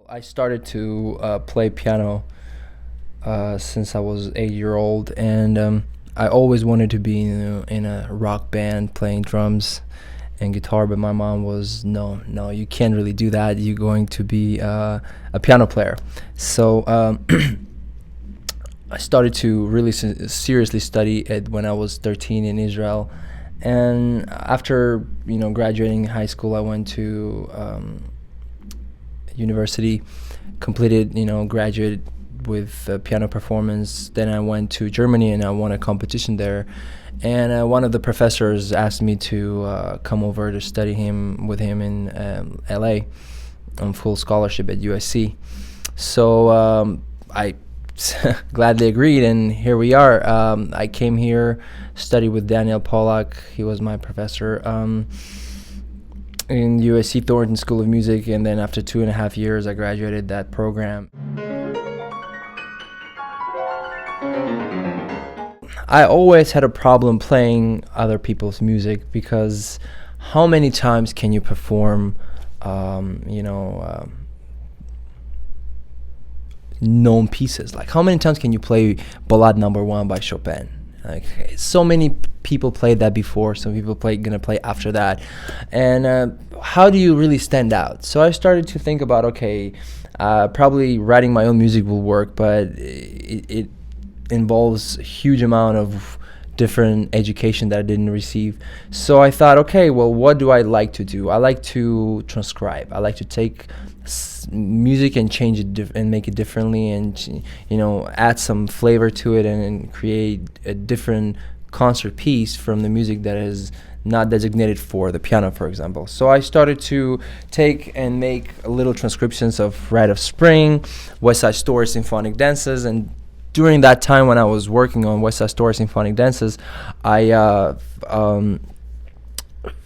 I started to play piano since I was 8 year old, and I always wanted to be in a rock band playing drums and guitar. But my mom was no, you can't really do that. You're going to be a piano player. So I started to really seriously study it when I was 13 in Israel, and after graduating high school, I went to university, completed, graduated with piano performance. Then I went to Germany and I won a competition there. And one of the professors asked me to come over to study with him in LA on full scholarship at USC. So I gladly agreed, and here we are. I came here, studied with Daniel Pollack. He was my professor. In USC Thornton School of Music, and then after 2.5 years I graduated that program. I always had a problem playing other people's music, because how many times can you perform known pieces? Like, how many times can you play Ballade Number 1 by Chopin? Like, so many people played that before, some people gonna play after that, and how do you really stand out? So I started to think about, okay, probably writing my own music will work, but it involves a huge amount of different education that I didn't receive. So I thought, okay, well, what do I like to do? I like to transcribe. I like to take music and change it and make it differently, and add some flavor to it, and create a different concert piece from the music that is not designated for the piano, for example. So I started to take and make little transcriptions of Rite of Spring, West Side Story symphonic dances, and during that time when I was working on West Side Story symphonic dances, I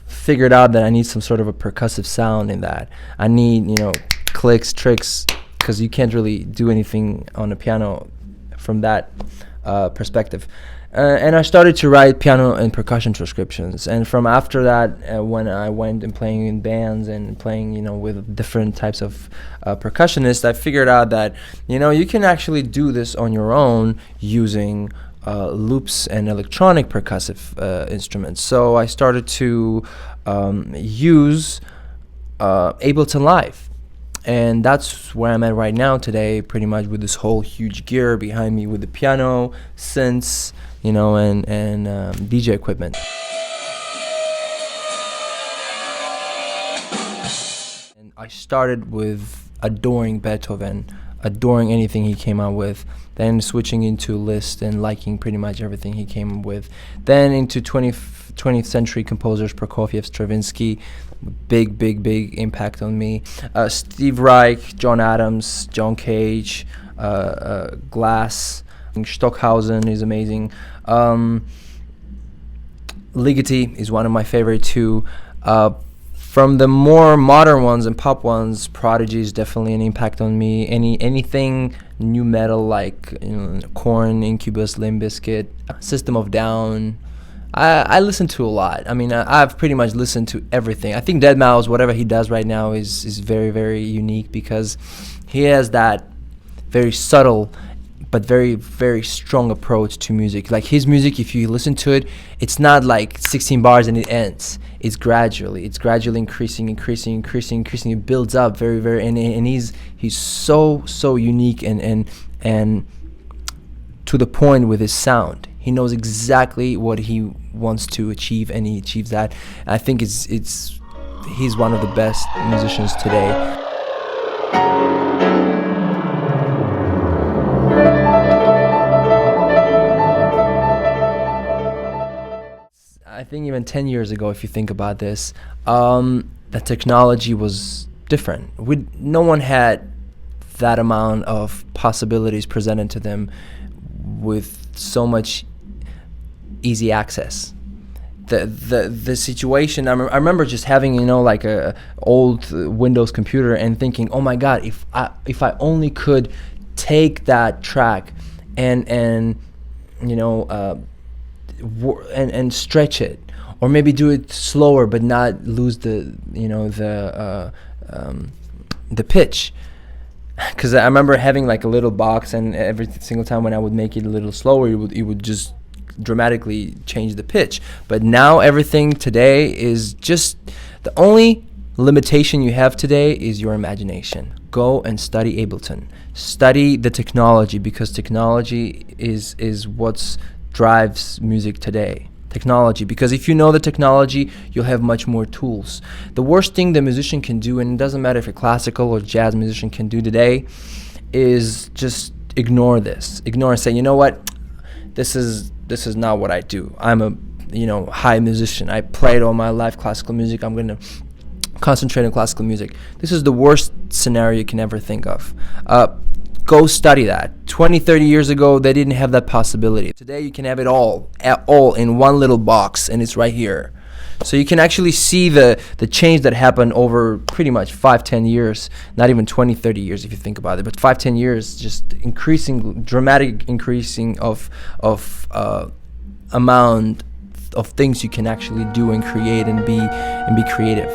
figured out that I need some sort of a percussive sound in that. I need, clicks, tricks, because you can't really do anything on the piano from that perspective. And I started to write piano and percussion transcriptions. And from after that, when I went and playing in bands and playing, with different types of percussionists, I figured out that, you can actually do this on your own using loops and electronic percussive instruments. So I started to use Ableton Live. And that's where I'm at right now today, pretty much, with this whole huge gear behind me with the piano, synths, and DJ equipment. And I started with adoring Beethoven, adoring anything he came out with, then switching into Liszt and liking pretty much everything he came with, then into 20th century composers, Prokofiev, Stravinsky. Big impact on me. Steve Reich, John Adams, John Cage, Glass, Stockhausen is amazing. Ligeti is one of my favorite too. From the more modern ones and pop ones, Prodigy is definitely an impact on me. Anything new metal like Korn, Incubus, Limp Bizkit, System of a Down. I listen to a lot. I mean, I've pretty much listened to everything. I think Deadmau5, whatever he does right now, is very, very unique, because he has that very subtle but very, very strong approach to music. Like, his music, if you listen to it, it's not like 16 bars and it ends. It's gradually increasing. It builds up very, very, and he's so unique and to the point with his sound. He knows exactly what he wants to achieve, and he achieves that. I think he's one of the best musicians today. I think even 10 years ago, if you think about this, the technology was different. No one had that amount of possibilities presented to them with so much easy access. The situation, I remember just having like a old Windows computer and thinking, oh my God, if I only could take that track and stretch it, or maybe do it slower but not lose the pitch. because I remember having like a little box, and every single time when I would make it a little slower, it would just dramatically change the pitch. But now everything today is just, the only limitation you have today is your imagination. Go and study Ableton. Study the technology, because technology is what drives music today. Technology, because if you know the technology, you'll have much more tools. The worst thing the musician can do, and it doesn't matter if a classical or jazz musician can do today, is just ignore this. Ignore and say, you know what, this is not what I do. I'm a high musician. I played all my life classical music. I'm gonna concentrate on classical music. This is the worst scenario you can ever think of. Go study that. 20, 30 years ago, they didn't have that possibility. Today, you can have it all in one little box, and it's right here. So you can actually see the change that happened over pretty much 5-10 years, not even 20, 30 years if you think about it, but 5-10 years, just dramatic increasing of amount of things you can actually do and create and be creative.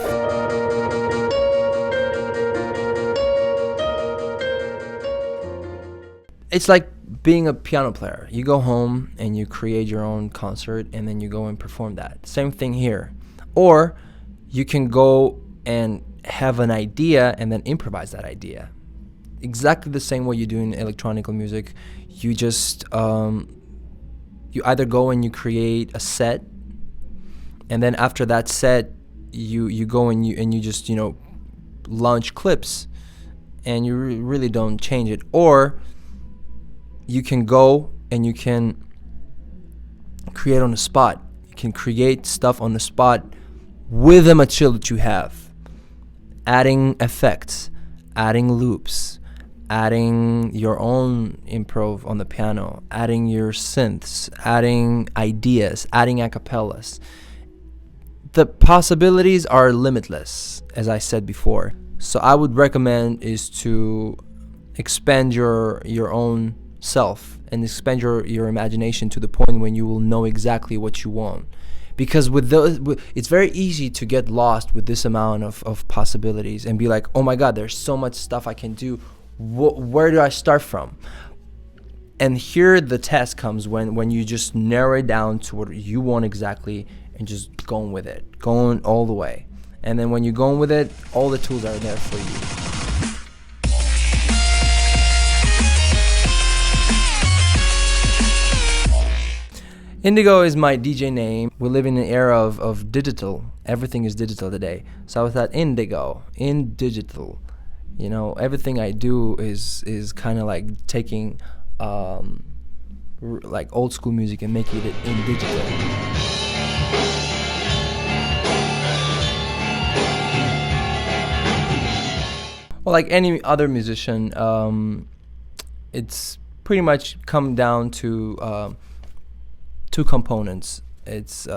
It's like being a piano player. You go home and you create your own concert, and then you go and perform that. Same thing here. Or you can go and have an idea and then improvise that idea. Exactly the same way you do in electronic music. You just you either go and you create a set, and then after that set, you go and you just launch clips, and you really don't change it. Or you can go and you can create on the spot. You can create stuff on the spot with the material that you have, adding effects, adding loops, adding your own improv on the piano, adding your synths, adding ideas, adding acapellas. The possibilities are limitless, as I said before. So I would recommend is to expand your own self and expand your imagination to the point when you will know exactly what you want. Because it's very easy to get lost with this amount of possibilities and be like, oh my God, there's so much stuff I can do. Where do I start from? And here the test comes when you just narrow it down to what you want exactly and just going with it, going all the way. And then when you're going with it, all the tools are there for you. Indigo is my DJ name. We live in an era of digital. Everything is digital today. So I thought Indigo, in digital. Everything I do is kind of like taking like old school music and making it in digital. Well, like any other musician, it's pretty much come down to two components. It's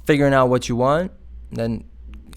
figuring out what you want, then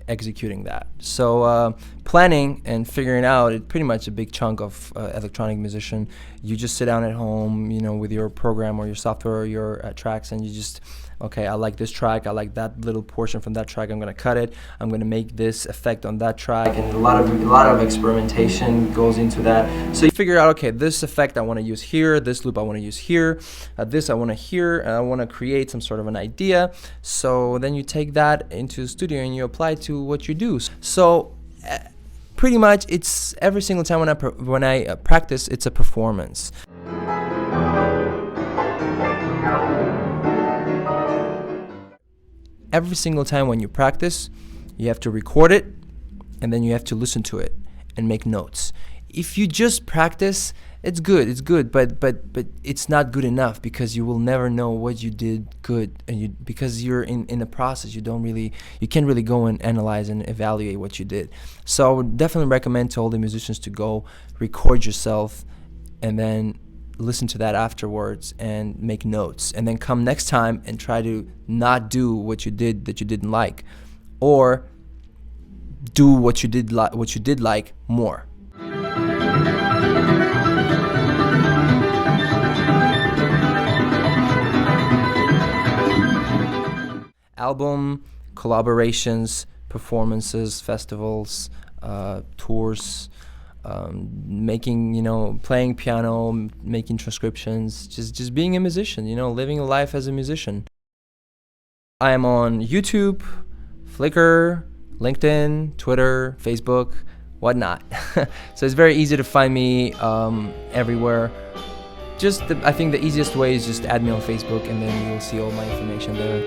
executing that. So planning and figuring out is pretty much a big chunk of electronic musician. You just sit down at home, with your program or your software or your tracks, and you just, okay, I like this track, I like that little portion from that track, I'm gonna cut it, I'm gonna make this effect on that track, and a lot of experimentation goes into that. So you figure out, okay, this effect I want to use here, this loop I want to use here, this I want to hear, and I want to create some sort of an idea. So then you take that into the studio and you apply it to what you do. So pretty much it's every single time when I practice, it's a performance. Every single time when you practice, you have to record it, and then you have to listen to it and make notes. If you just practice, it's good, but it's not good enough, because you will never know what you did good, and because you're in the process, you can't really go and analyze and evaluate what you did. So I would definitely recommend to all the musicians to go record yourself, and then listen to that afterwards and make notes, and then come next time and try to not do what you did that you didn't like, or do what you did like more. Album, collaborations, performances, festivals, tours, making, playing piano, making transcriptions, just being a musician, living a life as a musician. I am on YouTube, Flickr, LinkedIn, Twitter, Facebook, whatnot. So it's very easy to find me everywhere. I think the easiest way is just add me on Facebook, and then you'll see all my information there.